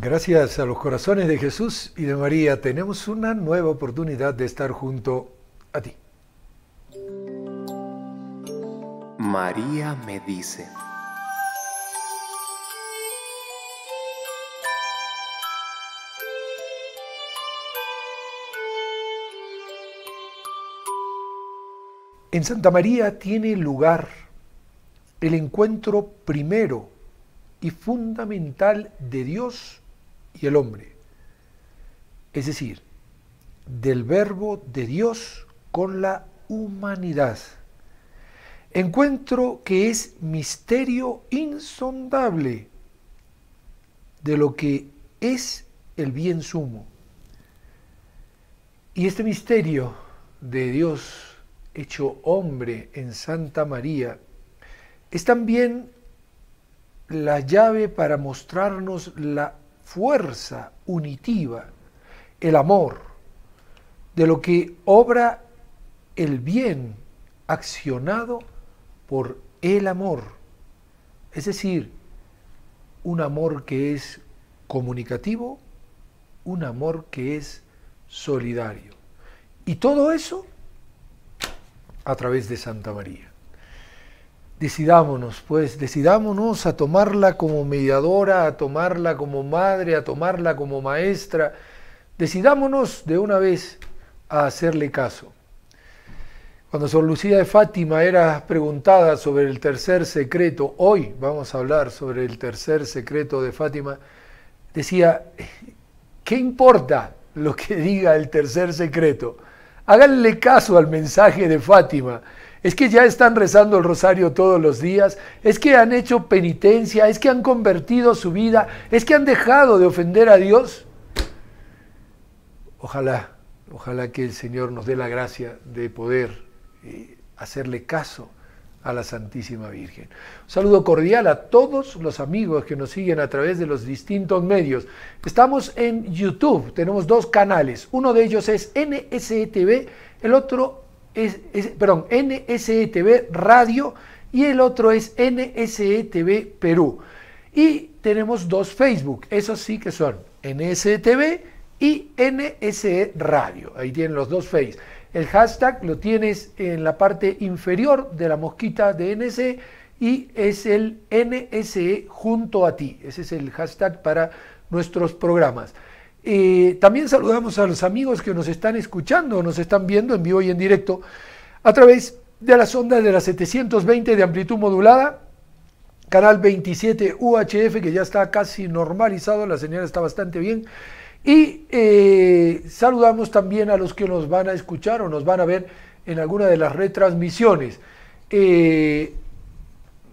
Gracias a los corazones de Jesús y de María, tenemos una nueva oportunidad de estar junto a ti. María me dice. En Santa María tiene lugar el encuentro primero y fundamental de Dios y el hombre, es decir, del Verbo de Dios con la humanidad. Encuentro que es misterio insondable de lo que es el bien sumo. Y este misterio de Dios hecho hombre en Santa María es también la llave para mostrarnos la fuerza unitiva, el amor, de lo que obra el bien accionado por el amor, es decir, un amor que es comunicativo, un amor que es solidario. Y todo eso a través de Santa María. Decidámonos, pues, decidámonos a tomarla como mediadora, a tomarla como madre, a tomarla como maestra. Decidámonos de una vez a hacerle caso. Cuando Sor Lucía de Fátima era preguntada sobre el tercer secreto, hoy vamos a hablar sobre el tercer secreto de Fátima, decía, ¿qué importa lo que diga el tercer secreto? Háganle caso al mensaje de Fátima. Es que ya están rezando el rosario todos los días, es que han hecho penitencia, es que han convertido su vida, es que han dejado de ofender a Dios. Ojalá que el Señor nos dé la gracia de poder hacerle caso a la Santísima Virgen. Un saludo cordial a todos los amigos que nos siguen a través de los distintos medios. Estamos en YouTube, tenemos dos canales, uno de ellos es NSE-TV, el otro es NSE-TV Radio y el otro es NSE-TV Perú. Y tenemos dos Facebook, esos sí que son NSE-TV y NSE Radio, ahí tienen los dos Face. El hashtag lo tienes en la parte inferior de la mosquita de NSE y es el NSE junto a ti. Ese es el hashtag para nuestros programas. También saludamos a los amigos que nos están escuchando, nos están viendo en vivo y en directo a través de las ondas de la 720 de amplitud modulada, canal 27 UHF, que ya está casi normalizado, la señal está bastante bien. Y saludamos también a los que nos van a escuchar o nos van a ver en alguna de las retransmisiones.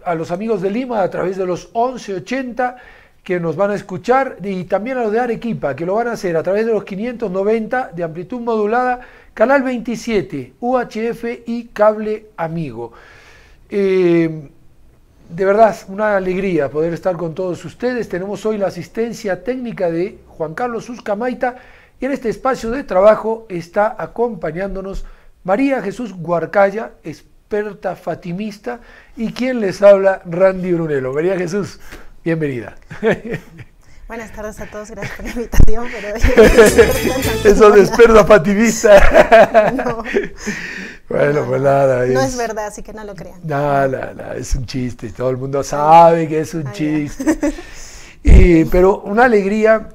A los amigos de Lima a través de los 1180 que nos van a escuchar y también a los de Arequipa que lo van a hacer a través de los 590 de amplitud modulada, canal 27, UHF y cable amigo. De verdad, una alegría poder estar con todos ustedes. Tenemos hoy la asistencia técnica de Juan Carlos Uzcamaita y en este espacio de trabajo está acompañándonos María Jesús Guarcaya, experta fatimista, y quien les habla, Randy Brunello. María Jesús, bienvenida. Buenas tardes a todos, gracias por la invitación. Eso de experta fatimista. No. Bueno, pues nada. No es verdad, así que no lo crean. No, es un chiste, todo el mundo sabe que es un chiste. Pero una alegría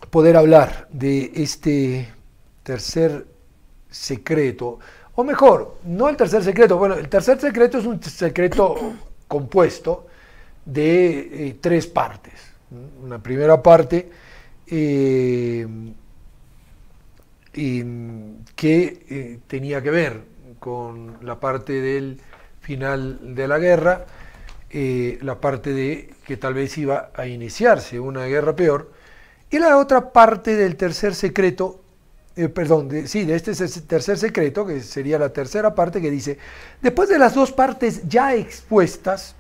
poder hablar de este tercer secreto, o mejor, no el tercer secreto, bueno, el tercer secreto es un secreto compuesto de tres partes. Una primera parte que tenía que ver con la parte del final de la guerra, la parte de que tal vez iba a iniciarse una guerra peor, y la otra parte del tercer secreto, de este tercer secreto, que sería la tercera parte, que dice, después de las dos partes ya expuestas,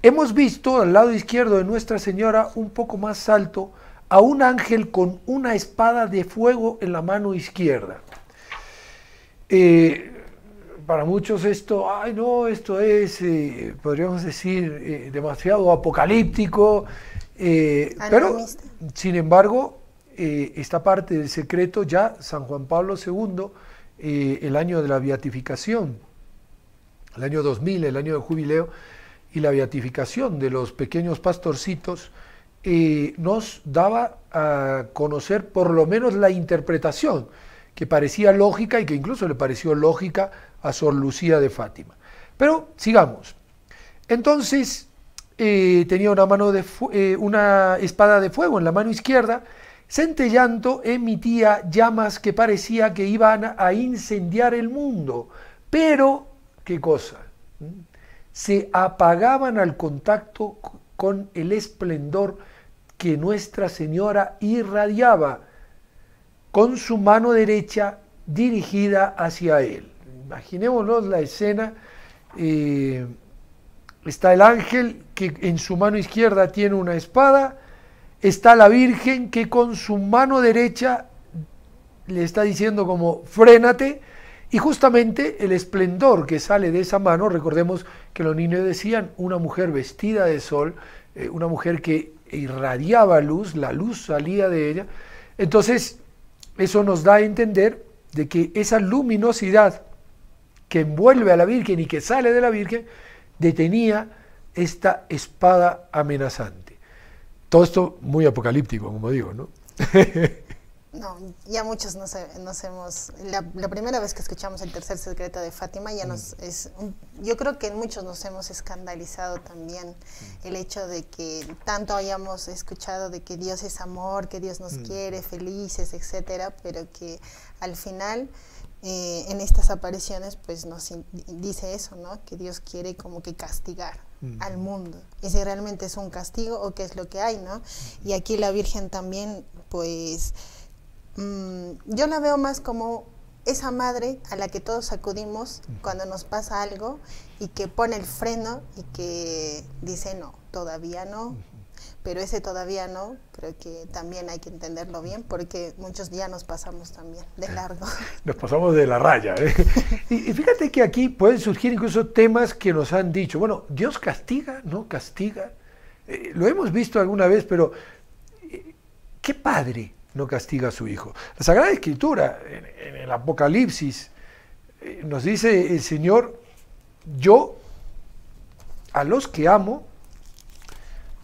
hemos visto al lado izquierdo de Nuestra Señora, un poco más alto, a un ángel con una espada de fuego en la mano izquierda. Para muchos esto es, podríamos decir, demasiado apocalíptico, Pero, sin embargo, esta parte del secreto ya San Juan Pablo II, el año de la beatificación, el año 2000, el año del jubileo, y la beatificación de los pequeños pastorcitos, nos daba a conocer por lo menos la interpretación, que parecía lógica y que incluso le pareció lógica a Sor Lucía de Fátima. Pero sigamos. Entonces tenía una espada de fuego en la mano izquierda, centellando emitía llamas que parecía que iban a incendiar el mundo. Pero, ¿qué cosa? Se apagaban al contacto con el esplendor que Nuestra Señora irradiaba con su mano derecha dirigida hacia él. Imaginémonos la escena. Está el ángel que en su mano izquierda tiene una espada, está la Virgen que con su mano derecha le está diciendo como frénate, y justamente el esplendor que sale de esa mano, recordemos que los niños decían una mujer vestida de sol, una mujer que irradiaba luz, la luz salía de ella. Entonces eso nos da a entender de que esa luminosidad que envuelve a la Virgen y que sale de la Virgen detenía esta espada amenazante. Todo esto muy apocalíptico, como digo, ¿no? No, ya muchos nos hemos... La primera vez que escuchamos el tercer secreto de Fátima, yo creo que muchos nos hemos escandalizado también el hecho de que tanto hayamos escuchado de que Dios es amor, que Dios nos quiere felices, etcétera, pero que al final en estas apariciones pues nos dice eso, ¿no? Que Dios quiere como que castigar al mundo, y si realmente es un castigo o qué es lo que hay, ¿no? Y aquí la Virgen también pues yo la veo más como esa madre a la que todos acudimos cuando nos pasa algo y que pone el freno y que dice no, todavía no. Pero ese todavía no, creo que también hay que entenderlo bien, porque muchos ya nos pasamos también de largo. Nos pasamos de la raya, ¿eh? Y fíjate que aquí pueden surgir incluso temas que nos han dicho, bueno, ¿Dios castiga? ¿No castiga? Lo hemos visto alguna vez, pero ¿qué padre no castiga a su hijo? La Sagrada Escritura, en el Apocalipsis, nos dice el Señor, yo a los que amo,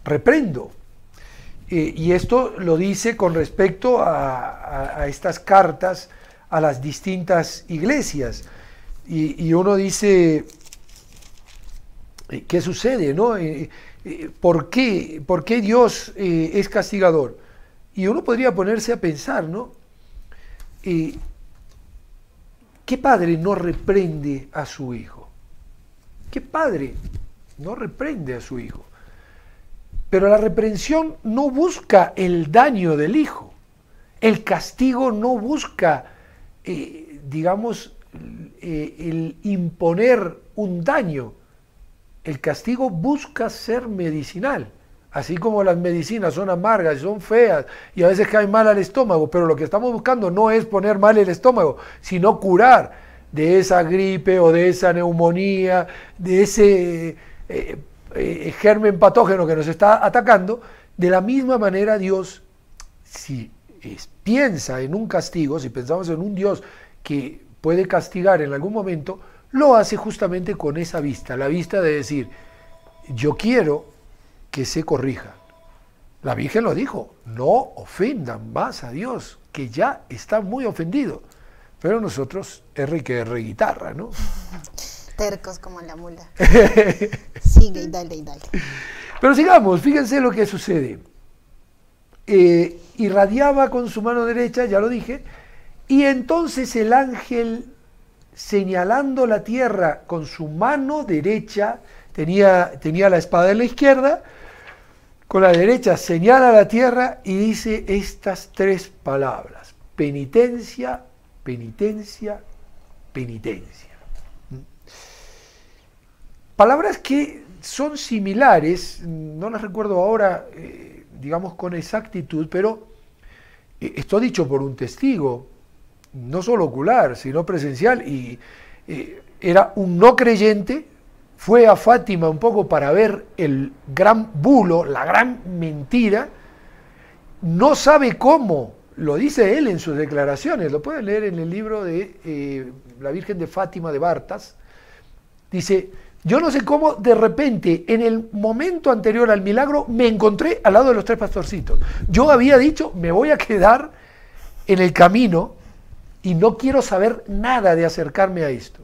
reprendo. Y esto lo dice con respecto a estas cartas a las distintas iglesias. Y uno dice, ¿qué sucede, no? ¿Por qué Dios es castigador? Y uno podría ponerse a pensar, ¿no? ¿Qué padre no reprende a su hijo? ¿Qué padre no reprende a su hijo? Pero la reprensión no busca el daño del hijo. El castigo no busca, digamos, el imponer un daño. El castigo busca ser medicinal. Así como las medicinas son amargas, son feas y a veces caen mal al estómago, pero lo que estamos buscando no es poner mal el estómago, sino curar de esa gripe o de esa neumonía, de ese germen patógeno que nos está atacando. De la misma manera Dios, si piensa en un castigo, si pensamos en un Dios que puede castigar en algún momento, lo hace justamente con esa vista, la vista de decir, yo quiero que se corrijan. La Virgen lo dijo, no ofendan más a Dios, que ya está muy ofendido. Pero nosotros, R que R guitarra, ¿no? Tercos como la mula. Sigue y dale y dale. Pero sigamos, fíjense lo que sucede. Irradiaba con su mano derecha, ya lo dije, y entonces el ángel, señalando la tierra con su mano derecha, tenía la espada en la izquierda, con la derecha señala la tierra y dice estas tres palabras: penitencia, penitencia, penitencia. Palabras que son similares, no las recuerdo ahora, digamos con exactitud, pero esto dicho por un testigo, no solo ocular, sino presencial, y era un no creyente fue a Fátima un poco para ver el gran bulo, la gran mentira, no sabe cómo, lo dice él en sus declaraciones, lo pueden leer en el libro de La Virgen de Fátima de Bartas, dice, yo no sé cómo de repente, en el momento anterior al milagro, me encontré al lado de los tres pastorcitos. Yo había dicho, me voy a quedar en el camino y no quiero saber nada de acercarme a esto.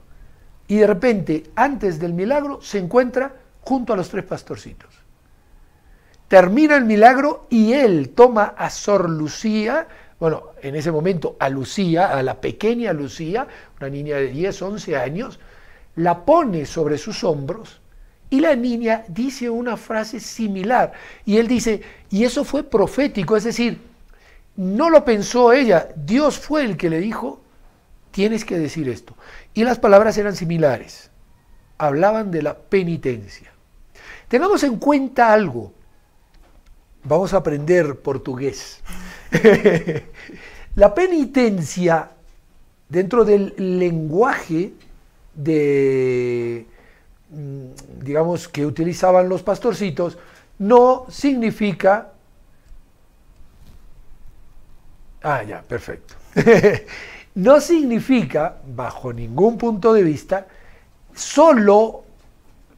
Y de repente, antes del milagro, se encuentra junto a los tres pastorcitos. Termina el milagro y él toma a Sor Lucía, bueno, en ese momento a Lucía, a la pequeña Lucía, una niña de 10, 11 años, la pone sobre sus hombros y la niña dice una frase similar. Y él dice, y eso fue profético, es decir, no lo pensó ella, Dios fue el que le dijo, tienes que decir esto. Y las palabras eran similares, hablaban de la penitencia. Tengamos en cuenta algo, vamos a aprender portugués. La penitencia, dentro del lenguaje digamos, que utilizaban los pastorcitos, no significa... ya, perfecto. No significa, bajo ningún punto de vista, solo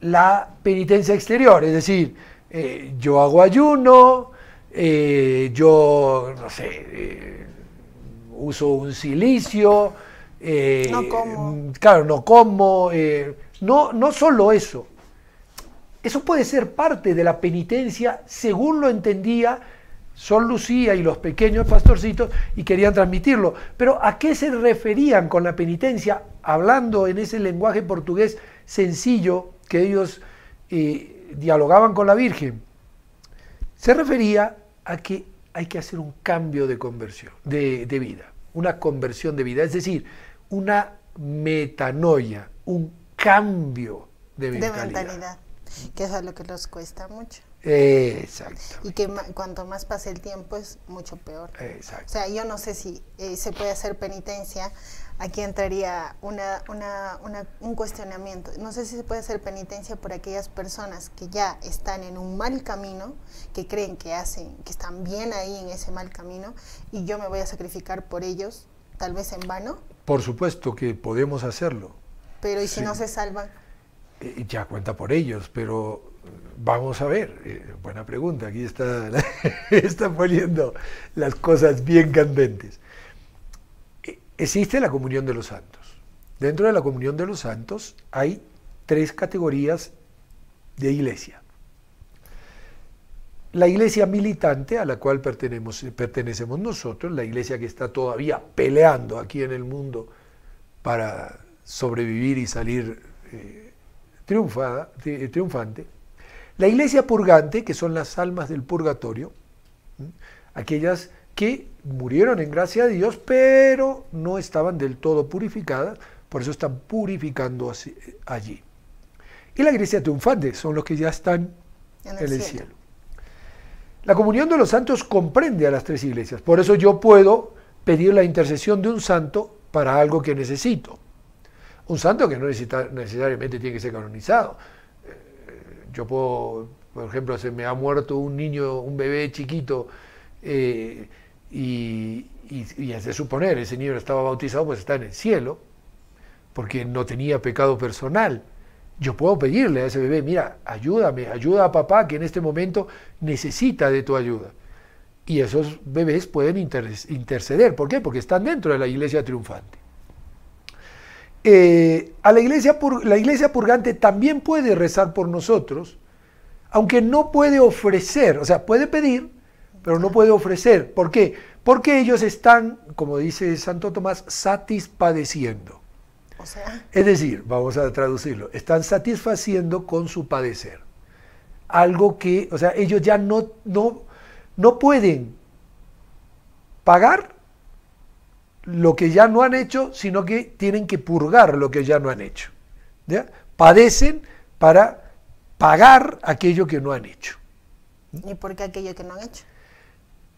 la penitencia exterior, es decir, yo hago ayuno, yo, no sé, uso un cilicio, no como. Claro, no como, no solo eso. Eso puede ser parte de la penitencia, según lo entendía Sor Lucía y los pequeños pastorcitos, y querían transmitirlo. Pero ¿a qué se referían con la penitencia? Hablando en ese lenguaje portugués sencillo que ellos dialogaban con la Virgen. Se refería a que hay que hacer un cambio de conversión, de vida, una conversión de vida, es decir, una metanoia, un cambio de mentalidad. Que eso es lo que nos cuesta mucho. Exacto. Y que cuanto más pase el tiempo es mucho peor. Exacto. O sea, yo no sé si se puede hacer penitencia. Aquí entraría un cuestionamiento. No sé si se puede hacer penitencia por aquellas personas que ya están en un mal camino, que creen que están bien ahí en ese mal camino, y yo me voy a sacrificar por ellos, tal vez en vano. Por supuesto que podemos hacerlo. Pero ¿y si no se salvan? Ya cuenta por ellos, pero vamos a ver. Buena pregunta, aquí está poniendo las cosas bien candentes. Existe la comunión de los santos. Dentro de la comunión de los santos hay 3 categorías de iglesia. La iglesia militante, a la cual pertenecemos nosotros, la iglesia que está todavía peleando aquí en el mundo para sobrevivir y salir triunfante. La iglesia purgante, que son las almas del purgatorio, aquellas que murieron en gracia de Dios, pero no estaban del todo purificadas, por eso están purificando allí. Y la iglesia triunfante, son los que ya están en el cielo. La comunión de los santos comprende a las 3 iglesias, por eso yo puedo pedir la intercesión de un santo para algo que necesito. Un santo que no necesariamente tiene que ser canonizado. Yo puedo, por ejemplo, se me ha muerto un niño, un bebé chiquito, y es de suponer, ese niño estaba bautizado, pues está en el cielo, porque no tenía pecado personal. Yo puedo pedirle a ese bebé, mira, ayúdame, ayuda a papá que en este momento necesita de tu ayuda. Y esos bebés pueden interceder. ¿Por qué? Porque están dentro de la iglesia triunfante. La iglesia purgante también puede rezar por nosotros, aunque no puede ofrecer, o sea, puede pedir, pero no puede ofrecer. ¿Por qué? Porque ellos están, como dice Santo Tomás, satispadeciendo. O sea, es decir, vamos a traducirlo, están satisfaciendo con su padecer. Algo que, o sea, ellos ya no pueden pagar lo que ya no han hecho, sino que tienen que purgar lo que ya no han hecho. ¿Ya? Padecen para pagar aquello que no han hecho. ¿Y por qué aquello que no han hecho?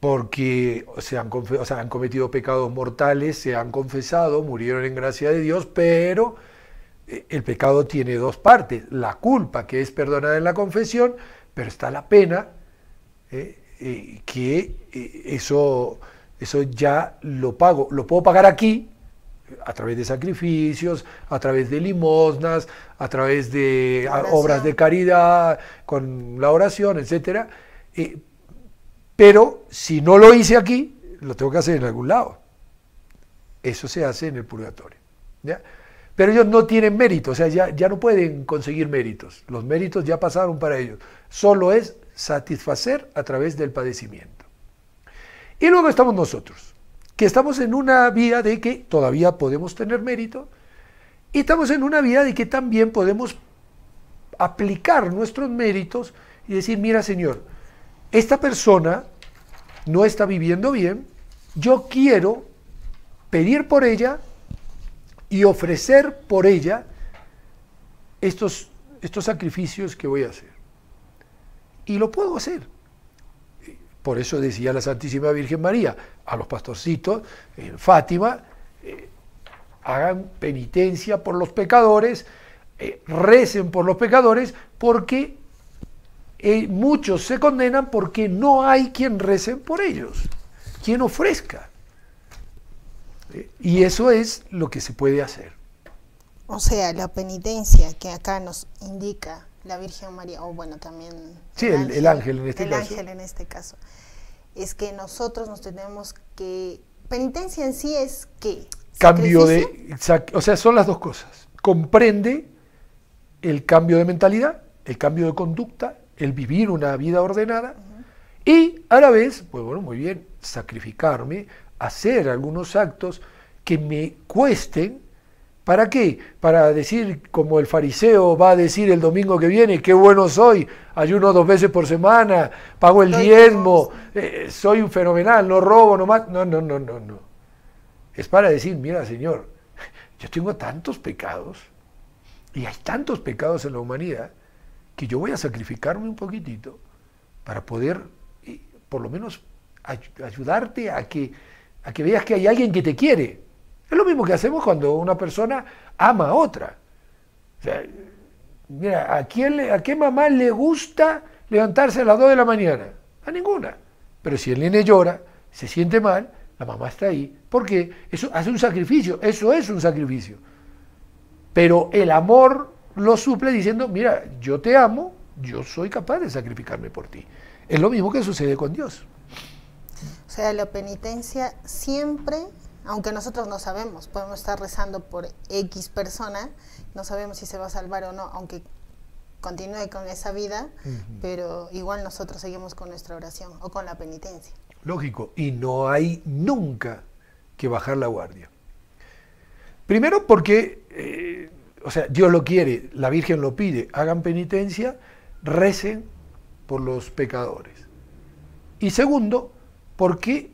Porque han cometido pecados mortales, se han confesado, murieron en gracia de Dios, pero el pecado tiene dos partes, la culpa que es perdonada en la confesión, pero está la pena, eso ya lo pago, lo puedo pagar aquí, a través de sacrificios, a través de limosnas, a través de obras de caridad, con la oración, etc. Pero si no lo hice aquí, lo tengo que hacer en algún lado. Eso se hace en el purgatorio, ¿ya? Pero ellos no tienen mérito, o sea, ya no pueden conseguir méritos. Los méritos ya pasaron para ellos. Solo es satisfacer a través del padecimiento. Y luego estamos nosotros, que estamos en una vía de que todavía podemos tener mérito, y estamos en una vía de que también podemos aplicar nuestros méritos y decir, mira Señor, esta persona no está viviendo bien, yo quiero pedir por ella y ofrecer por ella estos sacrificios que voy a hacer. Y lo puedo hacer. Por eso decía la Santísima Virgen María a los pastorcitos en Fátima, hagan penitencia por los pecadores, recen por los pecadores, porque muchos se condenan porque no hay quien recen por ellos, quien ofrezca. Y eso es lo que se puede hacer. O sea, la penitencia que acá nos indica la Virgen María, o bueno, también sí, el ángel en este caso. El ángel en este caso. Es que nosotros nos tenemos que... Penitencia en sí es ¿qué? Cambio de... O sea, son las dos cosas. Comprende el cambio de mentalidad, el cambio de conducta, el vivir una vida ordenada, y a la vez, pues bueno, muy bien, sacrificarme, hacer algunos actos que me cuesten. ¿Para qué? Para decir, como el fariseo va a decir el domingo que viene, qué bueno soy, ayuno 2 veces por semana, pago el diezmo, soy un fenomenal, no robo, no mato. No. Es para decir, mira Señor, yo tengo tantos pecados, y hay tantos pecados en la humanidad, que yo voy a sacrificarme un poquitito para poder, por lo menos, ayudarte a que veas que hay alguien que te quiere. Es lo mismo que hacemos cuando una persona ama a otra. O sea, mira, ¿a qué mamá le gusta levantarse a las 2 de la mañana? A ninguna. Pero si el nene llora, se siente mal, la mamá está ahí. Porque eso hace un sacrificio, eso es un sacrificio. Pero el amor lo suple diciendo, mira, yo te amo, yo soy capaz de sacrificarme por ti. Es lo mismo que sucede con Dios. O sea, la penitencia siempre, aunque nosotros no sabemos, podemos estar rezando por X persona, no sabemos si se va a salvar o no, aunque continúe con esa vida, pero igual nosotros seguimos con nuestra oración o con la penitencia. Lógico, y no hay nunca que bajar la guardia. Primero porque, o sea, Dios lo quiere, la Virgen lo pide, hagan penitencia, recen por los pecadores. Y segundo, porque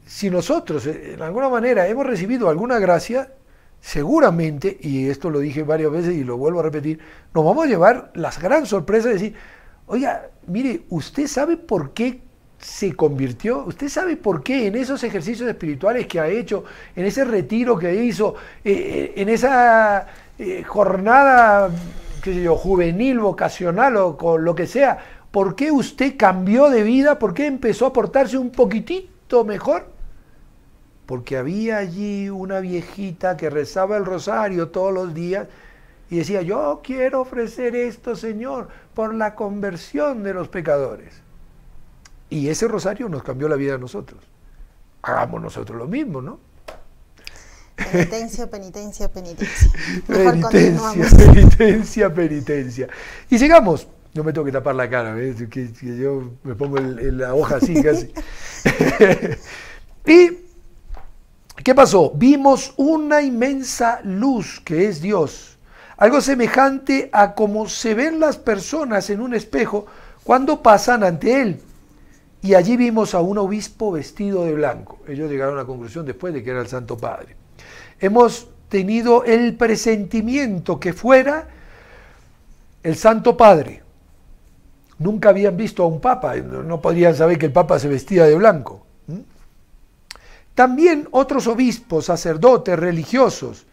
si nosotros en alguna manera hemos recibido alguna gracia, seguramente, y esto lo dije varias veces y lo vuelvo a repetir, nos vamos a llevar la gran sorpresa de decir, oiga, mire, ¿usted sabe por qué se convirtió? ¿Usted sabe por qué en esos ejercicios espirituales que ha hecho, en ese retiro que hizo, en esa jornada, qué sé yo, juvenil, vocacional o con lo que sea, por qué usted cambió de vida? ¿Por qué empezó a portarse un poquitito mejor? Porque había allí una viejita que rezaba el rosario todos los días y decía, yo quiero ofrecer esto, Señor, por la conversión de los pecadores. Y ese rosario nos cambió la vida a nosotros. Hagamos nosotros lo mismo, ¿no? Penitencia, penitencia, penitencia. Penitencia. Y sigamos. No me tengo que tapar la cara, ¿ves? Que yo me pongo la hoja así casi. ¿Y qué pasó? Vimos una inmensa luz que es Dios. Algo semejante a como se ven las personas en un espejo cuando pasan ante él. Y allí vimos a un obispo vestido de blanco. Ellos llegaron a la conclusión después de que era el Santo Padre. Hemos tenido el presentimiento que fuera el Santo Padre. Nunca habían visto a un papa, no podrían saber que el papa se vestía de blanco. También otros obispos, sacerdotes, religiosos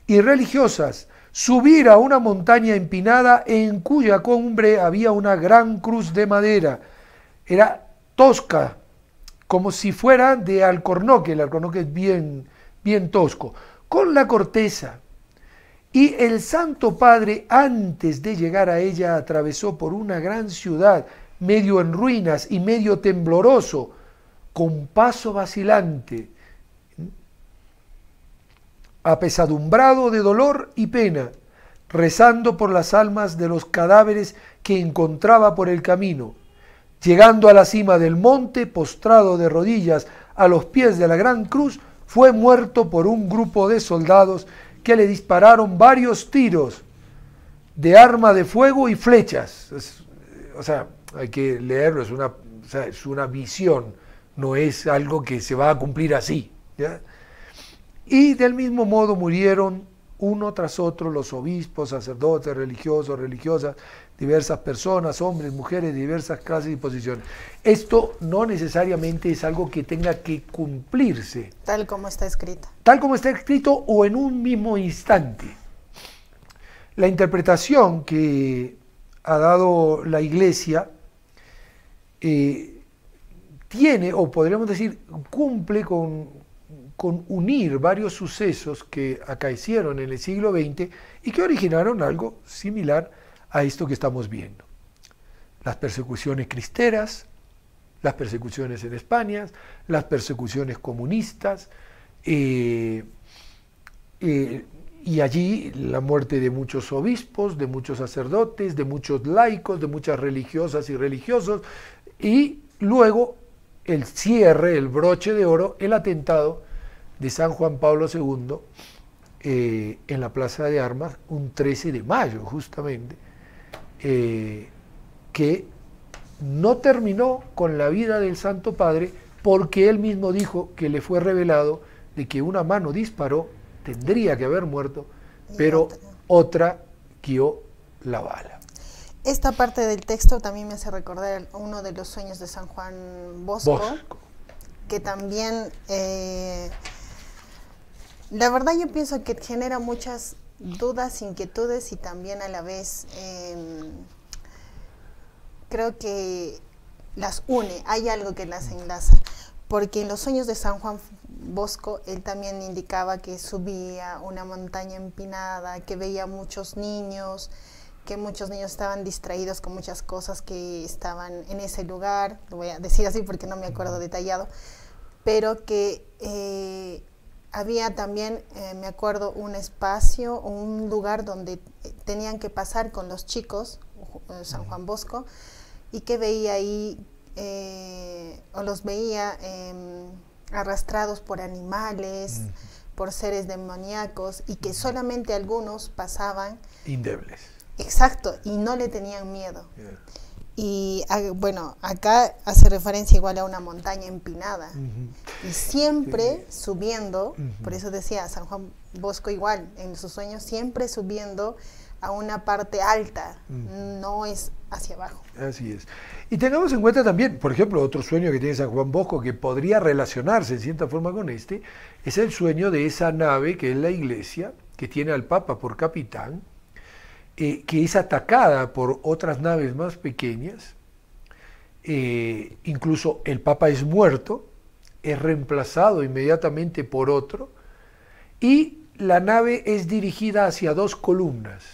y religiosas subir a una montaña empinada en cuya cumbre había una gran cruz de madera. Era tosca, como si fuera de alcornoque, el alcornoque es bien, bien tosco, con la corteza. Y el Santo Padre, antes de llegar a ella, atravesó por una gran ciudad, medio en ruinas y medio tembloroso, con paso vacilante, apesadumbrado de dolor y pena, rezando por las almas de los cadáveres que encontraba por el camino. Llegando a la cima del monte, postrado de rodillas a los pies de la gran cruz, fue muerto por un grupo de soldados que le dispararon varios tiros de arma de fuego y flechas. O sea, hay que leerlo, es una visión, no es algo que se va a cumplir así, ¿ya? Y del mismo modo murieron uno tras otro los obispos, sacerdotes, religiosos, religiosas, diversas personas, hombres, mujeres, diversas clases y posiciones. Esto no necesariamente es algo que tenga que cumplirse. Tal como está escrito. Tal como está escrito o en un mismo instante. La interpretación que ha dado la Iglesia tiene, o podríamos decir, cumple con unir varios sucesos que acaecieron en el siglo XX y que originaron algo similar a esto que estamos viendo. Las persecuciones cristeras, las persecuciones en España, las persecuciones comunistas, y allí la muerte de muchos obispos, de muchos sacerdotes, de muchos laicos, de muchas religiosas y religiosos, y luego el cierre, el broche de oro, el atentado de San Juan Pablo II en la Plaza de Armas, un 13 de mayo justamente, que no terminó con la vida del Santo Padre porque él mismo dijo que le fue revelado de que una mano disparó, tendría que haber muerto, pero otra guió la bala. Esta parte del texto también me hace recordar uno de los sueños de San Juan Bosco. Que también, la verdad yo pienso que genera muchas dudas, inquietudes y también a la vez creo que las une, hay algo que las enlaza, porque en los sueños de San Juan Bosco él también indicaba que subía una montaña empinada, que veía muchos niños, que muchos niños estaban distraídos con muchas cosas que estaban en ese lugar, lo voy a decir así porque no me acuerdo detallado, pero que había también, me acuerdo, un espacio, un lugar donde tenían que pasar con los chicos, San Juan Bosco, y que veía ahí, o los veía arrastrados por animales, por seres demoníacos, y que solamente algunos pasaban indemnes. Exacto, y no le tenían miedo. Y bueno, acá hace referencia igual a una montaña empinada, y siempre subiendo, por eso decía San Juan Bosco igual, en sus sueños siempre subiendo a una parte alta, no es hacia abajo. Así es. Y tengamos en cuenta también, por ejemplo, otro sueño que tiene San Juan Bosco que podría relacionarse en cierta forma con este, es el sueño de esa nave que es la Iglesia, que tiene al Papa por capitán, que es atacada por otras naves más pequeñas, incluso el Papa es muerto, es reemplazado inmediatamente por otro, y la nave es dirigida hacia dos columnas,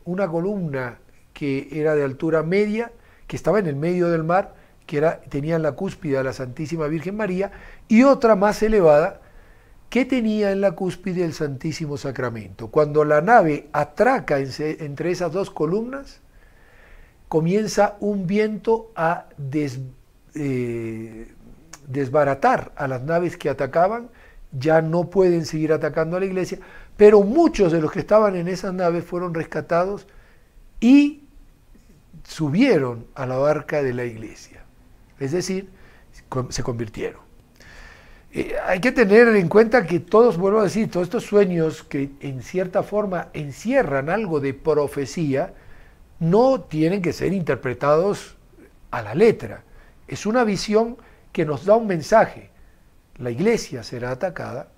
una columna que era de altura media, que estaba en el medio del mar, tenía en la cúspide a la Santísima Virgen María, y otra más elevada, que tenía en la cúspide el Santísimo Sacramento. Cuando la nave atraca entre esas dos columnas, comienza un viento a desbaratar a las naves que atacaban, ya no pueden seguir atacando a la iglesia, pero muchos de los que estaban en esas naves fueron rescatados y subieron a la barca de la iglesia, es decir, se convirtieron. Hay que tener en cuenta que todos, vuelvo a decir, todos estos sueños que en cierta forma encierran algo de profecía, no tienen que ser interpretados a la letra. Es una visión que nos da un mensaje. La iglesia será atacada,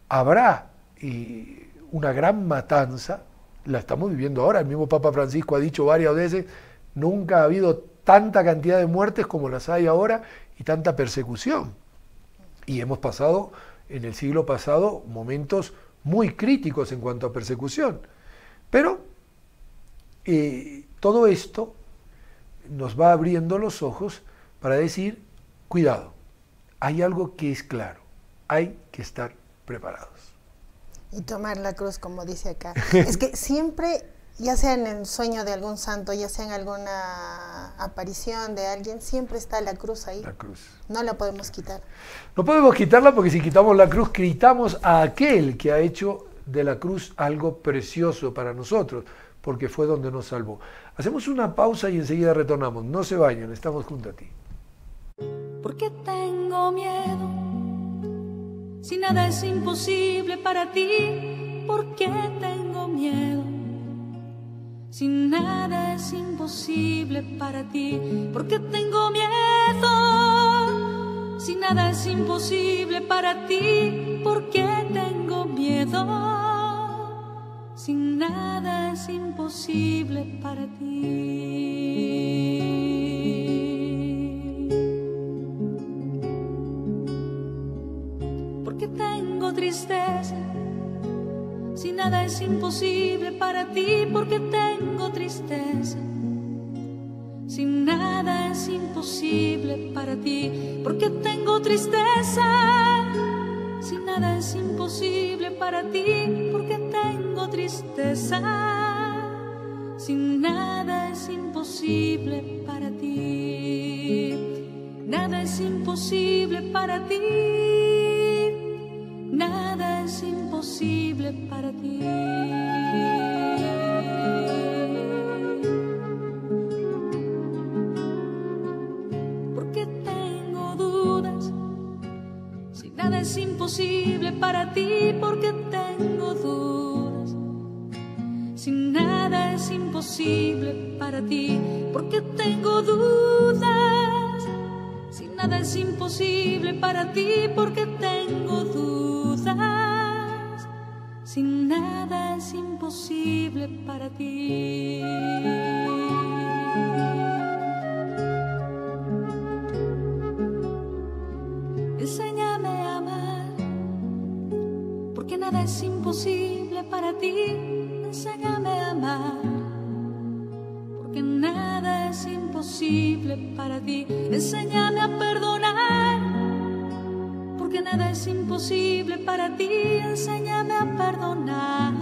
habrá una gran matanza, la estamos viviendo ahora. El mismo Papa Francisco ha dicho varias veces, nunca ha habido tanta cantidad de muertes como las hay ahora y tanta persecución. Y hemos pasado en el siglo pasado momentos muy críticos en cuanto a persecución. Pero todo esto nos va abriendo los ojos para decir, cuidado, hay algo que es claro, hay que estar preparados. Y tomar la cruz, como dice acá. Es que siempre, ya sea en el sueño de algún santo, ya sea en alguna aparición de alguien, siempre está la cruz ahí. La cruz. No la podemos quitar. No podemos quitarla porque si quitamos la cruz, quitamos a aquel que ha hecho de la cruz algo precioso para nosotros, porque fue donde nos salvó. Hacemos una pausa y enseguida retornamos. No se vayan, estamos junto a ti. Porque tengo miedo, si nada es imposible para ti. ¿Por qué tengo miedo, si nada es imposible para ti? ¿Por qué tengo miedo, si nada es imposible para ti? ¿Por qué tengo miedo, si nada es imposible para ti? Porque tengo tristeza, si nada es imposible para ti. Porque tengo tristeza, si nada es imposible para ti. Porque tengo tristeza, si nada es imposible para ti. Porque tengo tristeza, si nada es imposible para ti. Nada es imposible para ti. Nada es imposible para ti. Porque tengo dudas, si nada es imposible para ti. Porque tengo dudas, si nada es imposible para ti. Porque tengo dudas, si nada es imposible para ti. Porque tengo dudas, si nada es imposible para ti. Enséñame a amar, porque nada es imposible para ti. Enséñame a amar, porque nada es imposible para ti. Enséñame a perdonar, porque nada es imposible para ti. Enséñame a perdonar,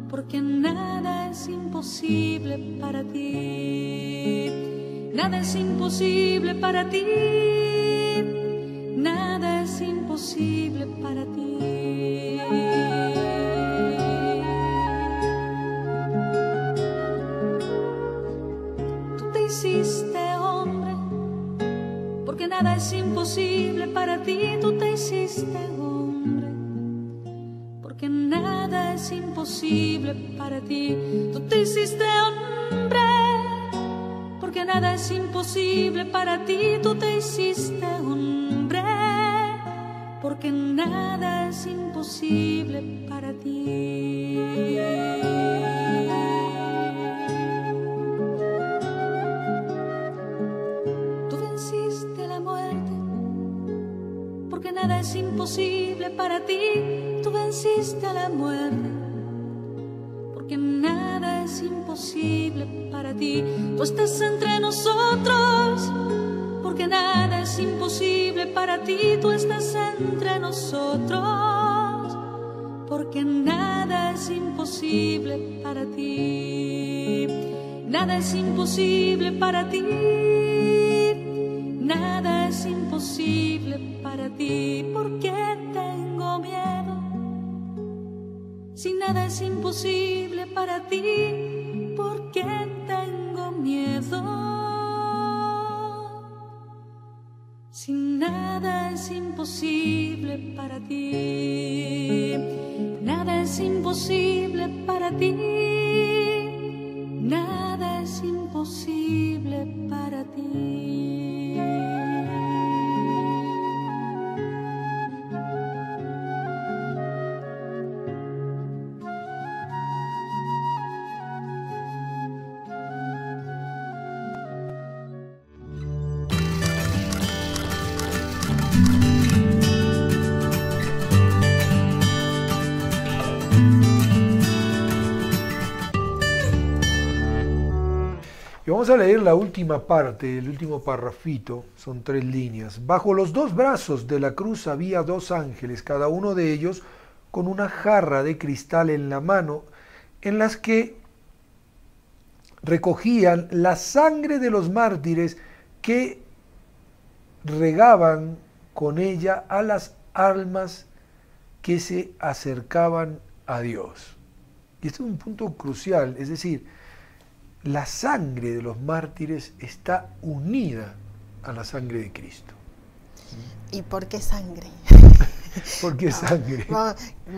porque nada es imposible para ti. Nada es imposible para ti. Nada es imposible para ti. Tú te hiciste hombre, porque nada es imposible para ti. Tú te hiciste hombre, porque nada es imposible para ti. Tú te hiciste hombre, porque nada es imposible para ti. Tú te hiciste hombre, porque nada es imposible para ti. Tú venciste la muerte, porque nada es imposible para ti. Tú venciste a la muerte, porque nada es imposible para ti. Tú estás entre nosotros, porque nada es imposible para ti. Tú estás entre nosotros, porque nada es imposible para ti. Nada es imposible para ti. Nada es imposible para ti. ¿Por qué tengo miedo, si nada es imposible para ti? ¿Por qué tengo miedo, si nada es imposible para ti? Nada es imposible para ti. Nada es imposible para ti. Y vamos a leer la última parte, el último parrafito, son 3 líneas. Bajo los 2 brazos de la cruz había 2 ángeles, cada uno de ellos con una jarra de cristal en la mano, en las que recogían la sangre de los mártires que regaban con ella a las almas que se acercaban a Dios. Y este es un punto crucial, es decir, la sangre de los mártires está unida a la sangre de Cristo. ¿Y por qué sangre? ¿Por qué sangre?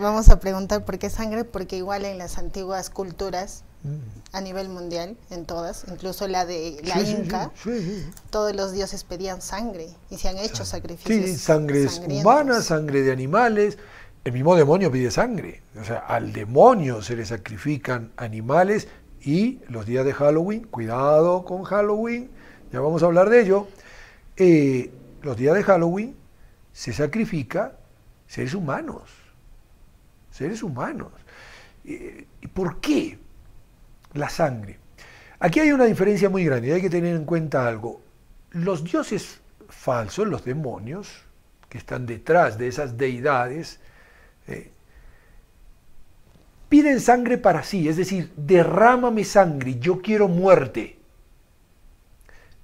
Vamos a preguntar por qué sangre, porque igual en las antiguas culturas, a nivel mundial, en todas, incluso la de la Inca, todos los dioses pedían sangre y se han hecho sacrificios. Sí, sangres humanas, sangre de animales. El mismo demonio pide sangre. O sea, al demonio se le sacrifican animales. Y los días de Halloween, cuidado con Halloween, ya vamos a hablar de ello, los días de Halloween se sacrifica seres humanos, seres humanos. ¿Y por qué la sangre? Aquí hay una diferencia muy grande y hay que tener en cuenta algo. Los dioses falsos, los demonios, que están detrás de esas deidades, piden sangre para sí, es decir, derrámame sangre, yo quiero muerte.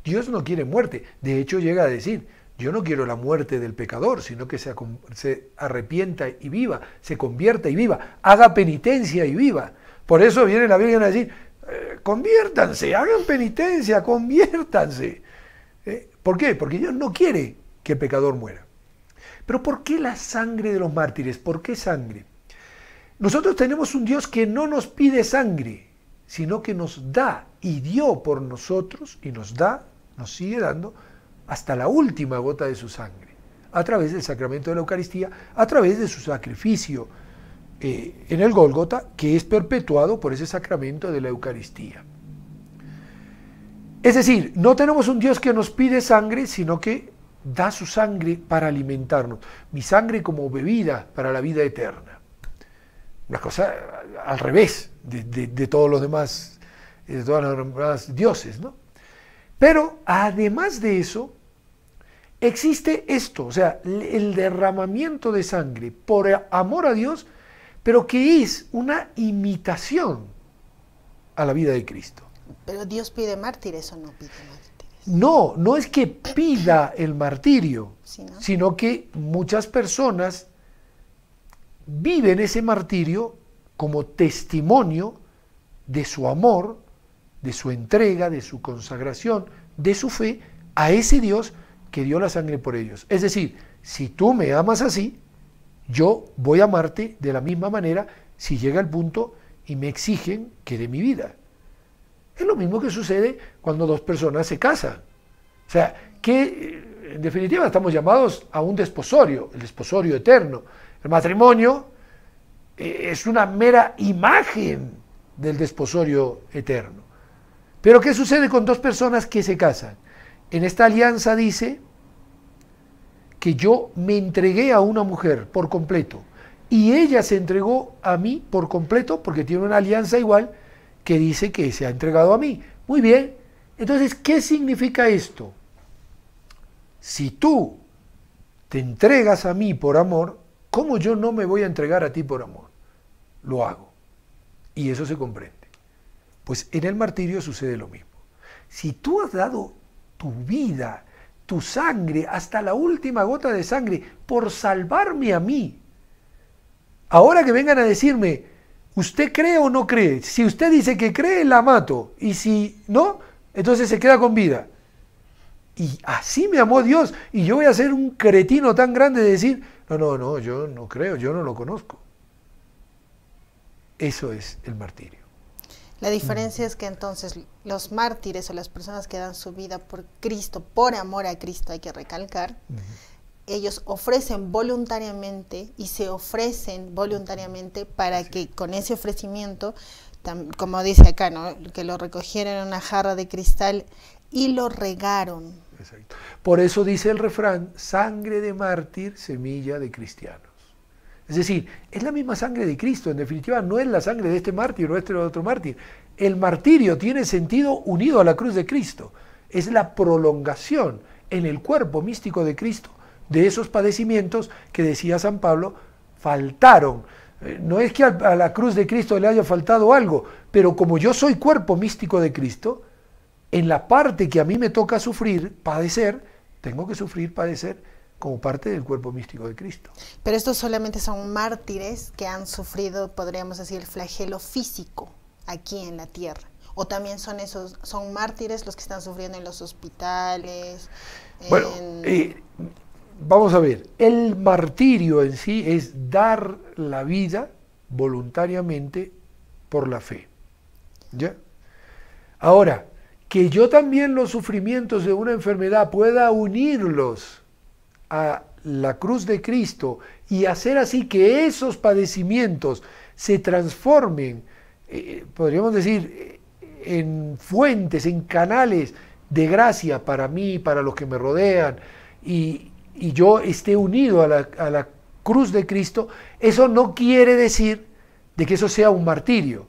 Dios no quiere muerte, de hecho llega a decir, yo no quiero la muerte del pecador, sino que se arrepienta y viva, se convierta y viva, haga penitencia y viva. Por eso viene la Virgen a decir, conviértanse, hagan penitencia, conviértanse. ¿Por qué? Porque Dios no quiere que el pecador muera. Pero ¿por qué la sangre de los mártires? ¿Por qué sangre? Nosotros tenemos un Dios que no nos pide sangre, sino que nos da y dio por nosotros y nos da, nos sigue dando hasta la última gota de su sangre, a través del sacramento de la Eucaristía, a través de su sacrificio en el Gólgota, que es perpetuado por ese sacramento de la Eucaristía. Es decir, no tenemos un Dios que nos pide sangre, sino que da su sangre para alimentarnos, mi sangre como bebida para la vida eterna. Una cosa al revés de todos los demás, de todos los demás dioses, ¿no? Pero además de eso, existe esto, o sea, el derramamiento de sangre por amor a Dios, pero que es una imitación a la vida de Cristo. ¿Pero Dios pide mártires o no pide mártires? No, no es que pida el martirio, ¿Sí, no? sino que muchas personas viven ese martirio como testimonio de su amor, de su entrega, de su consagración, de su fe a ese Dios que dio la sangre por ellos. Es decir, si tú me amas así, yo voy a amarte de la misma manera si llega el punto y me exigen que dé mi vida. Es lo mismo que sucede cuando 2 personas se casan. O sea, que en definitiva estamos llamados a un desposorio, el desposorio eterno. El matrimonio es una mera imagen del desposorio eterno. Pero ¿qué sucede con 2 personas que se casan? En esta alianza dice que yo me entregué a una mujer por completo y ella se entregó a mí por completo porque tiene una alianza igual que dice que se ha entregado a mí. Muy bien, entonces, ¿qué significa esto? Si tú te entregas a mí por amor, ¿cómo yo no me voy a entregar a ti por amor? Lo hago. Y eso se comprende. Pues en el martirio sucede lo mismo. Si tú has dado tu vida, tu sangre, hasta la última gota de sangre, por salvarme a mí, ahora que vengan a decirme, ¿usted cree o no cree? Si usted dice que cree, la mato. Y si no, entonces se queda con vida. Y así me amó Dios. Y yo voy a ser un cretino tan grande de decir, no, yo no creo, yo no lo conozco. Eso es el martirio. La diferencia es que entonces los mártires o las personas que dan su vida por Cristo, por amor a Cristo, hay que recalcar, ellos ofrecen voluntariamente y se ofrecen voluntariamente para que con ese ofrecimiento, como dice acá, ¿no?, que lo recogieron en una jarra de cristal y lo regaron. Exacto. Por eso dice el refrán, sangre de mártir, semilla de cristianos. Es decir, es la misma sangre de Cristo, en definitiva no es la sangre de este mártir o este otro mártir, el martirio tiene sentido unido a la cruz de Cristo. Es la prolongación en el cuerpo místico de Cristo de esos padecimientos que decía San Pablo, faltaron. No es que a la cruz de Cristo le haya faltado algo, pero como yo soy cuerpo místico de Cristo, en la parte que a mí me toca sufrir, padecer, tengo que sufrir, padecer como parte del cuerpo místico de Cristo. Pero estos solamente son mártires que han sufrido, podríamos decir, el flagelo físico aquí en la tierra. O también son mártires los que están sufriendo en los hospitales. Bueno, vamos a ver, el martirio en sí es dar la vida voluntariamente por la fe. ¿Ya? Ahora, que yo también los sufrimientos de una enfermedad pueda unirlos a la cruz de Cristo y hacer así que esos padecimientos se transformen, podríamos decir, en fuentes, en canales de gracia para mí, para los que me rodean, y yo esté unido a la cruz de Cristo, eso no quiere decir de que eso sea un martirio.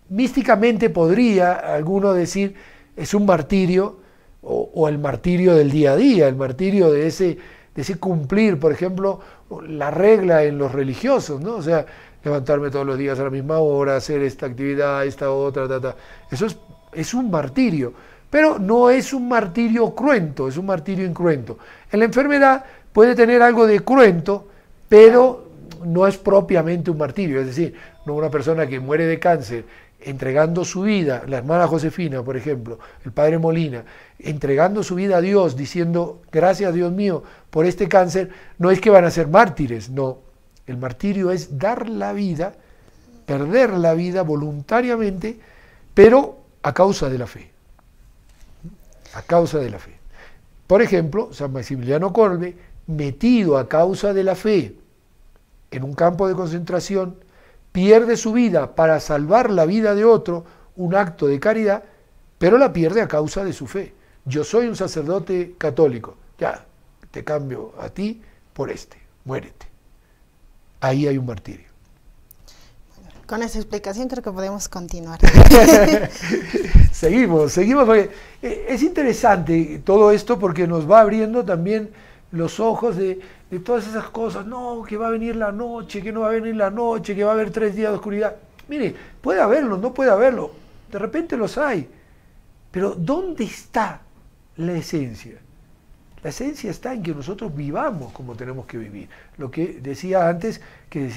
Místicamente podría alguno decir, es un martirio, o el martirio del día a día, el martirio de ese cumplir, por ejemplo, la regla en los religiosos, ¿no? O sea, levantarme todos los días a la misma hora, hacer esta actividad, esta otra, Eso es un martirio, pero no es un martirio cruento, es un martirio incruento. En la enfermedad puede tener algo de cruento, pero no es propiamente un martirio, es decir, no una persona que muere de cáncer entregando su vida, la hermana Josefina, por ejemplo, el padre Molina, entregando su vida a Dios, diciendo, gracias Dios mío por este cáncer, no es que van a ser mártires, no. El martirio es dar la vida, perder la vida voluntariamente, pero a causa de la fe. A causa de la fe. Por ejemplo, San Maximiliano Kolbe, metido a causa de la fe en un campo de concentración, pierde su vida para salvar la vida de otro, un acto de caridad, pero la pierde a causa de su fe. Yo soy un sacerdote católico, ya, te cambio a ti por este, muérete. Ahí hay un martirio. Con esa explicación creo que podemos continuar. Seguimos, porque es interesante todo esto porque nos va abriendo también los ojos de todas esas cosas. No, que va a venir la noche, que no va a venir la noche, que va a haber 3 días de oscuridad. Mire, puede haberlo, no puede haberlo, de repente los hay, pero ¿dónde está la esencia? La esencia está en que nosotros vivamos como tenemos que vivir. Lo que decía antes, que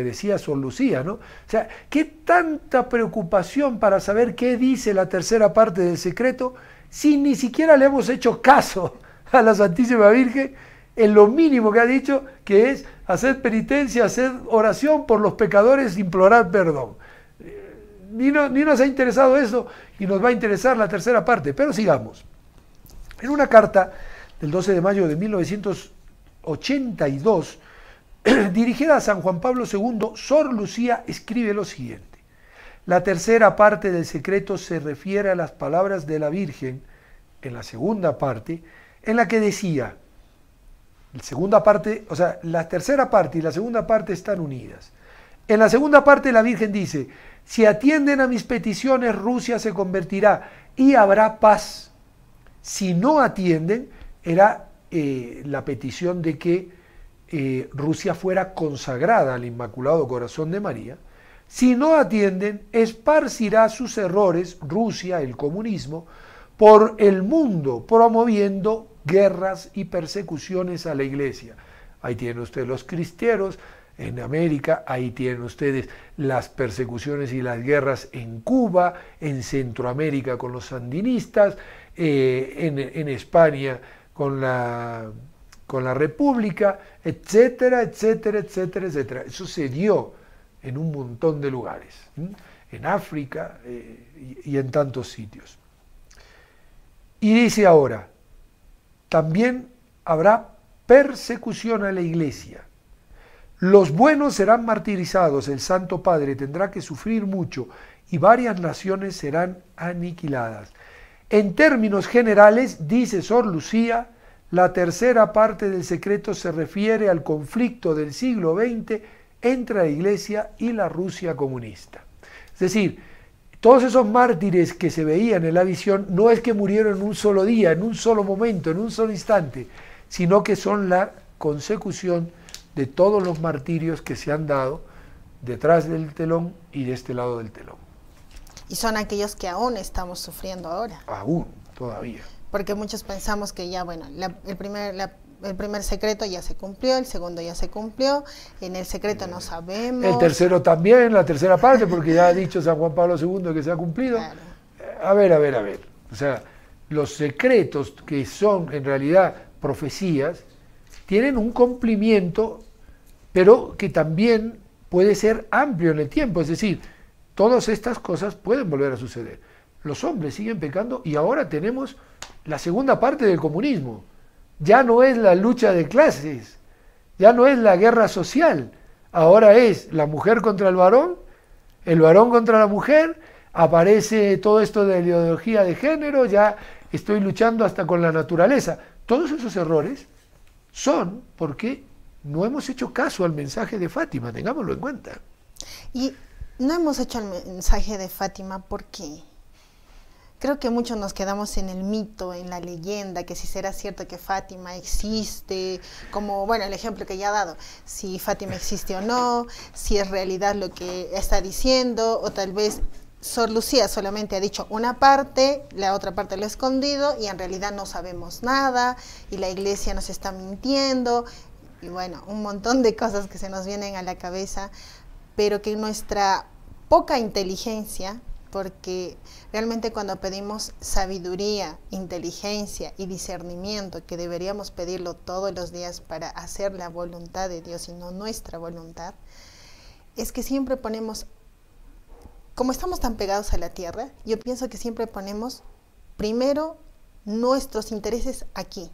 decía Sor Lucía, ¿no? O sea, ¿qué tanta preocupación para saber qué dice la tercera parte del secreto si ni siquiera le hemos hecho caso a la Santísima Virgen en lo mínimo que ha dicho, que es hacer penitencia, hacer oración por los pecadores, implorar perdón? Ni nos ha interesado eso y nos va a interesar la tercera parte, pero sigamos. En una carta del 12 de mayo de 1982, dirigida a San Juan Pablo II, Sor Lucía escribe lo siguiente: la tercera parte del secreto se refiere a las palabras de la Virgen, en la segunda parte, en la que decía, la tercera parte y la segunda parte están unidas. En la segunda parte la Virgen dice, si atienden a mis peticiones, Rusia se convertirá y habrá paz. Si no atienden, era la petición de que Rusia fuera consagrada al Inmaculado Corazón de María. Si no atienden, esparcirá sus errores, Rusia, el comunismo, por el mundo, promoviendo guerras y persecuciones a la Iglesia. Ahí tienen ustedes los cristeros en América, ahí tienen ustedes las persecuciones y las guerras en Cuba, en Centroamérica con los sandinistas, en España con la República, etcétera, etcétera, etcétera, etcétera. Eso se dio en un montón de lugares, en África y en tantos sitios. Y dice ahora, también habrá persecución a la Iglesia. Los buenos serán martirizados, el Santo Padre tendrá que sufrir mucho y varias naciones serán aniquiladas. En términos generales, dice Sor Lucía, la tercera parte del secreto se refiere al conflicto del siglo XX entre la Iglesia y la Rusia comunista. Es decir, todos esos mártires que se veían en la visión no es que murieron en un solo día, en un solo momento, en un solo instante, sino que son la consecución de todos los martirios que se han dado detrás del telón y de este lado del telón. Y son aquellos que aún estamos sufriendo ahora. Aún, todavía. Porque muchos pensamos que ya, bueno, el primer secreto ya se cumplió, el segundo ya se cumplió, en el secreto no sabemos. El tercero también, la tercera parte, porque ya ha dicho San Juan Pablo II que se ha cumplido. Claro. A ver. O sea, los secretos que son en realidad profecías tienen un cumplimiento, pero que también puede ser amplio en el tiempo. Es decir, todas estas cosas pueden volver a suceder. Los hombres siguen pecando y ahora tenemos la segunda parte del comunismo. Ya no es la lucha de clases, ya no es la guerra social, ahora es la mujer contra el varón contra la mujer, aparece todo esto de la ideología de género, ya estoy luchando hasta con la naturaleza. Todos esos errores son porque no hemos hecho caso al mensaje de Fátima, tengámoslo en cuenta. Y no hemos hecho el mensaje de Fátima porque creo que muchos nos quedamos en el mito, en la leyenda, que si será cierto que Fátima existe, como, bueno, el ejemplo que ya ha dado, si Fátima existe o no, si es realidad lo que está diciendo, o tal vez Sor Lucía solamente ha dicho una parte, la otra parte lo ha escondido, y en realidad no sabemos nada, y la iglesia nos está mintiendo, y bueno, un montón de cosas que se nos vienen a la cabeza, pero que nuestra poca inteligencia, porque realmente cuando pedimos sabiduría, inteligencia y discernimiento, que deberíamos pedirlo todos los días para hacer la voluntad de Dios y no nuestra voluntad, es que siempre ponemos, como estamos tan pegados a la tierra, yo pienso que siempre ponemos primero nuestros intereses aquí.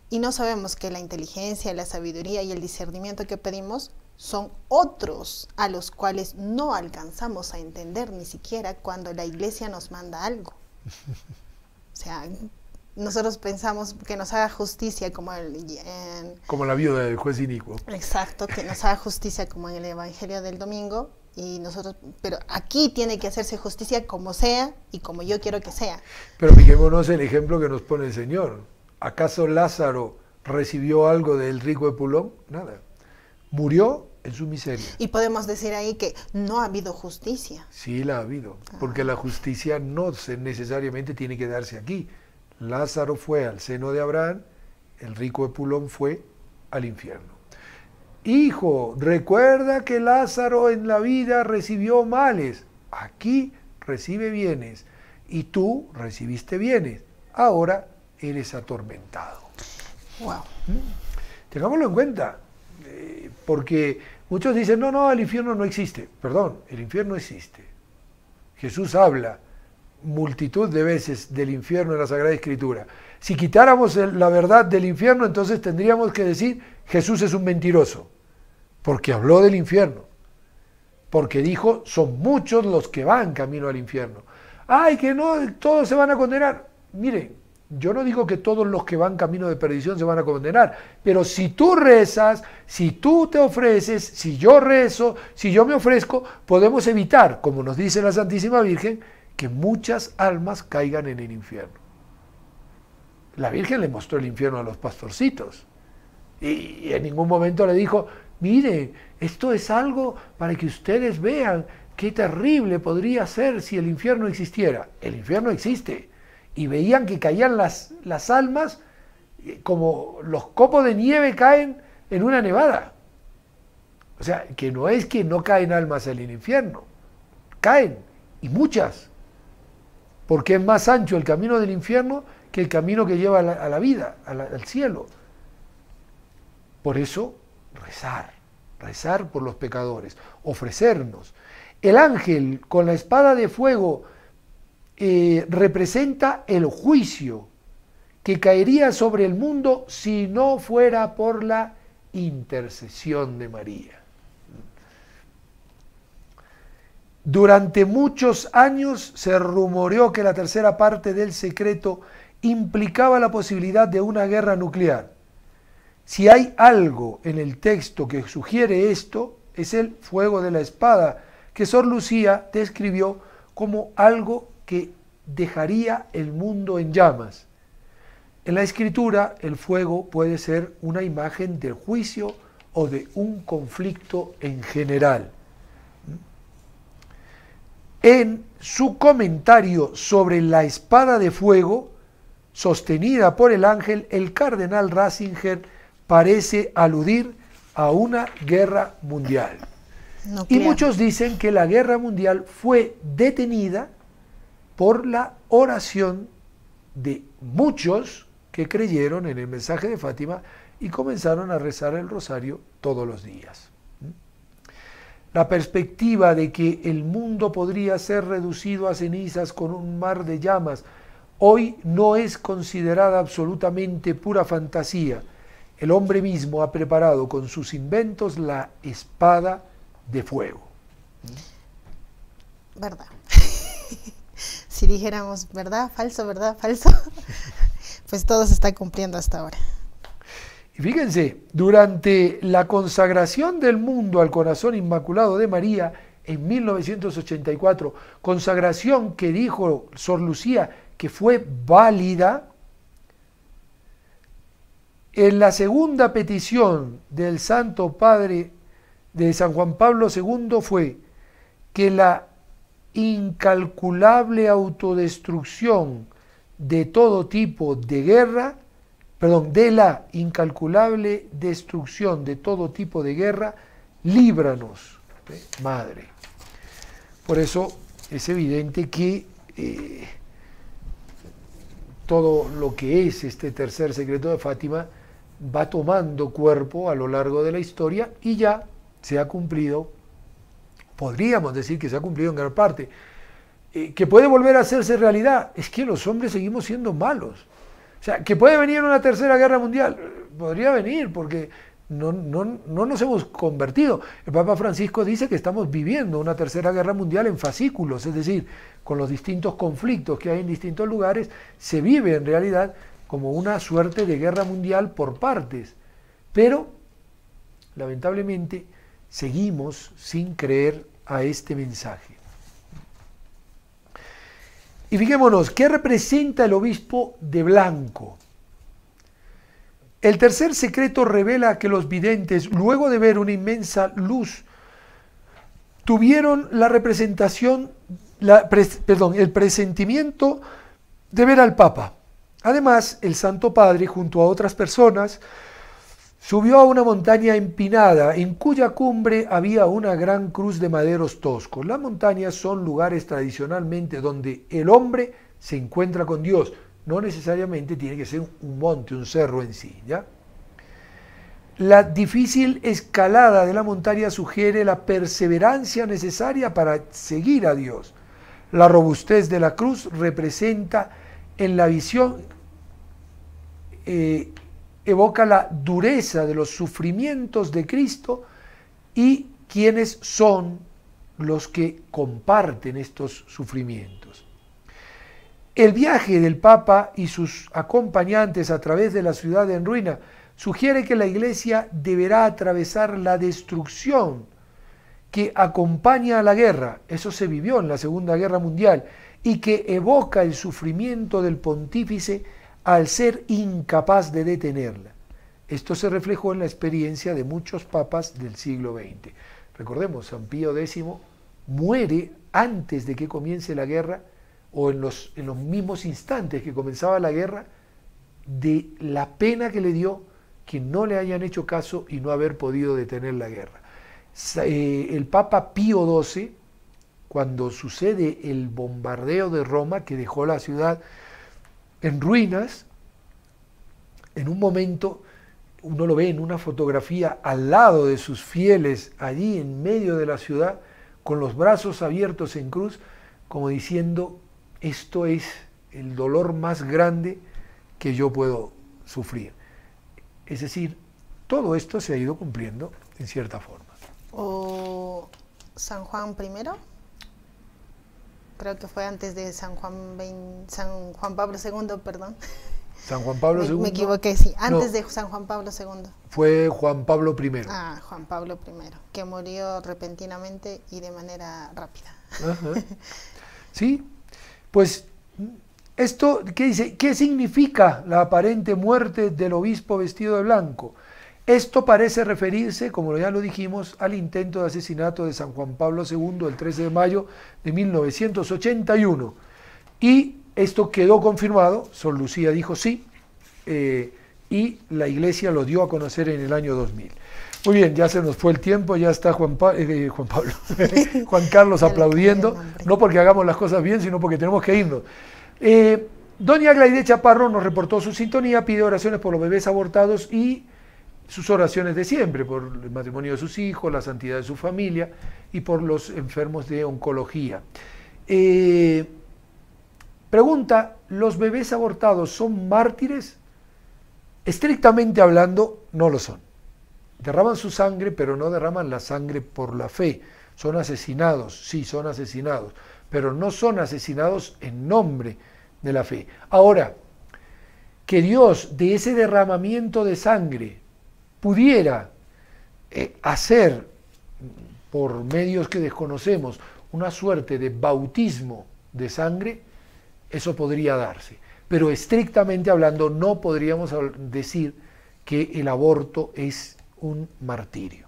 Y no sabemos que la inteligencia, la sabiduría y el discernimiento que pedimos son otros a los cuales no alcanzamos a entender ni siquiera cuando la iglesia nos manda algo. O sea, nosotros pensamos que nos haga justicia como como la viuda del juez inicuo. Exacto, que nos haga justicia como en el Evangelio del domingo, y nosotros, pero aquí tiene que hacerse justicia como sea y como yo quiero que sea. Pero fijémonos el ejemplo que nos pone el Señor. ¿Acaso Lázaro recibió algo del rico Epulón? Nada. Murió en su miseria. Y podemos decir ahí que no ha habido justicia. Sí la ha habido, porque la justicia no necesariamente tiene que darse aquí. Lázaro fue al seno de Abraham, el rico Epulón fue al infierno. Hijo, recuerda que Lázaro en la vida recibió males, aquí recibe bienes, y tú recibiste bienes, ahora eres atormentado. Wow. Tengámoslo en cuenta, porque muchos dicen, no, el infierno no existe. Perdón, el infierno existe. Jesús habla multitud de veces del infierno en la Sagrada Escritura. Si quitáramos la verdad del infierno, entonces tendríamos que decir, Jesús es un mentiroso, porque habló del infierno, porque dijo, son muchos los que van camino al infierno. ¡Ay, que no, todos se van a condenar! Miren, yo no digo que todos los que van camino de perdición se van a condenar, pero si tú rezas, si tú te ofreces, si yo rezo, si yo me ofrezco, podemos evitar, como nos dice la Santísima Virgen, que muchas almas caigan en el infierno. La Virgen le mostró el infierno a los pastorcitos y en ningún momento le dijo, mire, esto es algo para que ustedes vean qué terrible podría ser si el infierno existiera. El infierno existe. Y veían que caían las almas como los copos de nieve caen en una nevada. O sea, que no es que no caen almas en el infierno, caen, y muchas, porque es más ancho el camino del infierno que el camino que lleva a la vida, al cielo. Por eso, rezar por los pecadores, ofrecernos. El ángel con la espada de fuego representa el juicio que caería sobre el mundo si no fuera por la intercesión de María. Durante muchos años se rumoreó que la tercera parte del secreto implicaba la posibilidad de una guerra nuclear. Si hay algo en el texto que sugiere esto, es el fuego de la espada que Sor Lucía describió como algo que dejaría el mundo en llamas. En la Escritura, el fuego puede ser una imagen del juicio o de un conflicto en general. En su comentario sobre la espada de fuego, sostenida por el ángel, el cardenal Ratzinger parece aludir a una guerra mundial. Y muchos dicen que la guerra mundial fue detenida por la oración de muchos que creyeron en el mensaje de Fátima y comenzaron a rezar el rosario todos los días. La perspectiva de que el mundo podría ser reducido a cenizas con un mar de llamas hoy no es considerada absolutamente pura fantasía. El hombre mismo ha preparado con sus inventos la espada de fuego. Verdad. Si dijéramos verdad, falso, pues todo se está cumpliendo hasta ahora. Y fíjense, durante la consagración del mundo al corazón inmaculado de María en 1984, consagración que dijo Sor Lucía que fue válida, en la segunda petición del Santo Padre de San Juan Pablo II fue que la incalculable autodestrucción de todo tipo de guerra, de la incalculable destrucción de todo tipo de guerra, líbranos, Madre. Por eso es evidente que todo lo que es este tercer secreto de Fátima va tomando cuerpo a lo largo de la historia y ya se ha cumplido, podríamos decir que se ha cumplido en gran parte. Que puede volver a hacerse realidad, es que los hombres seguimos siendo malos. O sea, que puede venir una tercera guerra mundial, podría venir, porque no nos hemos convertido. El Papa Francisco dice que estamos viviendo una tercera guerra mundial en fascículos, es decir, con los distintos conflictos que hay en distintos lugares, se vive en realidad como una suerte de guerra mundial por partes. Pero, lamentablemente, seguimos sin creer a este mensaje. Y fijémonos, ¿qué representa el obispo de blanco? El tercer secreto revela que los videntes, luego de ver una inmensa luz, tuvieron la representación, el presentimiento de ver al Papa. Además, el Santo Padre, junto a otras personas, subió a una montaña empinada, en cuya cumbre había una gran cruz de maderos toscos. Las montañas son lugares tradicionalmente donde el hombre se encuentra con Dios. No necesariamente tiene que ser un monte, un cerro en sí, ¿ya? La difícil escalada de la montaña sugiere la perseverancia necesaria para seguir a Dios. La robustez de la cruz representa en la visión, evoca la dureza de los sufrimientos de Cristo y quienes son los que comparten estos sufrimientos. El viaje del Papa y sus acompañantes a través de la ciudad en ruina sugiere que la Iglesia deberá atravesar la destrucción que acompaña a la guerra, eso se vivió en la Segunda Guerra Mundial, y que evoca el sufrimiento del pontífice al ser incapaz de detenerla. Esto se reflejó en la experiencia de muchos papas del siglo XX. Recordemos, San Pío X muere antes de que comience la guerra, o en los mismos instantes que comenzaba la guerra, de la pena que le dio que no le hayan hecho caso y no haber podido detener la guerra. El Papa Pío XII, cuando sucede el bombardeo de Roma, que dejó la ciudad en ruinas, en un momento, uno lo ve en una fotografía al lado de sus fieles, allí en medio de la ciudad, con los brazos abiertos en cruz, como diciendo, esto es el dolor más grande que yo puedo sufrir. Es decir, todo esto se ha ido cumpliendo en cierta forma. O San Juan I, creo que fue antes de San Juan Pablo II, perdón. San Juan Pablo II. Me equivoqué, sí, antes de San Juan Pablo II. Fue Juan Pablo I. Ah, Juan Pablo I, que murió repentinamente y de manera rápida. Ajá. ¿Sí? Pues esto, ¿qué dice? ¿Qué significa la aparente muerte del obispo vestido de blanco? Esto parece referirse, como ya lo dijimos, al intento de asesinato de San Juan Pablo II el 13 de mayo de 1981. Y esto quedó confirmado, Sor Lucía dijo sí, y la Iglesia lo dio a conocer en el año 2000. Muy bien, ya se nos fue el tiempo, ya está Juan Carlos aplaudiendo, no porque hagamos las cosas bien, sino porque tenemos que irnos. Doña Glaide Chaparro nos reportó su sintonía, pide oraciones por los bebés abortados y sus oraciones de siempre, por el matrimonio de sus hijos, la santidad de su familia y por los enfermos de oncología. Pregunta, ¿los bebés abortados son mártires? Estrictamente hablando, no lo son. Derraman su sangre, pero no derraman la sangre por la fe. Son asesinados, sí, son asesinados, pero no son asesinados en nombre de la fe. Ahora, que Dios de ese derramamiento de sangre pudiera hacer, por medios que desconocemos, una suerte de bautismo de sangre, eso podría darse. Pero estrictamente hablando, no podríamos decir que el aborto es un martirio.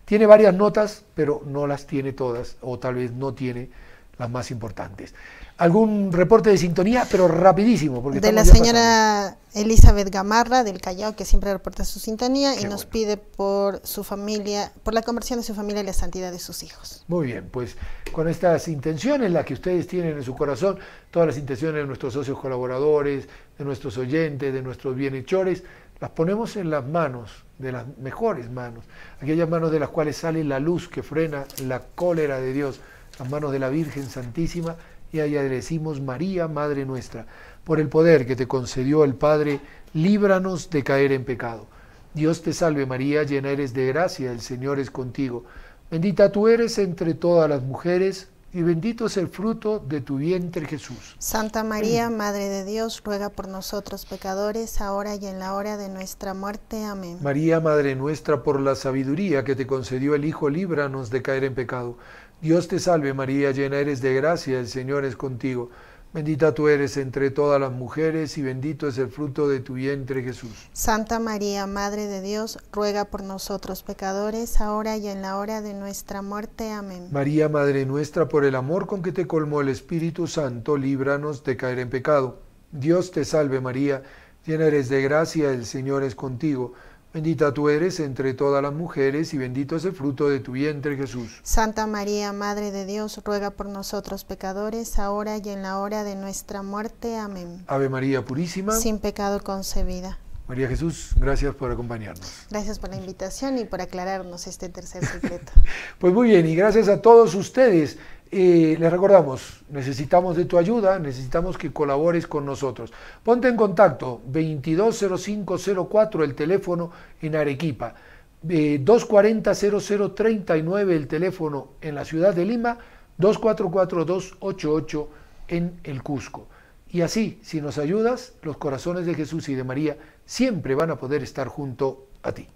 Tiene varias notas, pero no las tiene todas, o tal vez no tiene las más importantes. ¿Algún reporte de sintonía? Pero rapidísimo. Porque de la señora Elizabeth Gamarra del Callao, que siempre reporta su sintonía y nos pide por su familia, por la conversión de su familia y la santidad de sus hijos. Muy bien, pues con estas intenciones, las que ustedes tienen en su corazón, todas las intenciones de nuestros socios colaboradores, de nuestros oyentes, de nuestros bienhechores, las ponemos en las manos, de las mejores manos, aquellas manos de las cuales sale la luz que frena la cólera de Dios, las manos de la Virgen Santísima, y a ella le decimos: María, Madre nuestra, por el poder que te concedió el Padre, líbranos de caer en pecado. Dios te salve María, llena eres de gracia, el Señor es contigo. Bendita tú eres entre todas las mujeres, y bendito es el fruto de tu vientre Jesús. Santa María, Madre de Dios, ruega por nosotros pecadores, ahora y en la hora de nuestra muerte. Amén. María, Madre nuestra, por la sabiduría que te concedió el Hijo, líbranos de caer en pecado. Dios te salve María, llena eres de gracia, el Señor es contigo. Bendita tú eres entre todas las mujeres y bendito es el fruto de tu vientre Jesús. Santa María, Madre de Dios, ruega por nosotros pecadores, ahora y en la hora de nuestra muerte. Amén. María, Madre nuestra, por el amor con que te colmó el Espíritu Santo, líbranos de caer en pecado. Dios te salve María, llena eres de gracia, el Señor es contigo. Bendita tú eres entre todas las mujeres y bendito es el fruto de tu vientre Jesús. Santa María, Madre de Dios, ruega por nosotros pecadores, ahora y en la hora de nuestra muerte. Amén. Ave María Purísima, sin pecado concebida. María Jesús, gracias por acompañarnos. Gracias por la invitación y por aclararnos este tercer secreto. Pues muy bien, y gracias a todos ustedes. Les recordamos, necesitamos de tu ayuda, necesitamos que colabores con nosotros. Ponte en contacto, 220504 el teléfono en Arequipa, 240-0039 el teléfono en la ciudad de Lima, 244-288 en el Cusco. Y así, si nos ayudas, los corazones de Jesús y de María siempre van a poder estar junto a ti.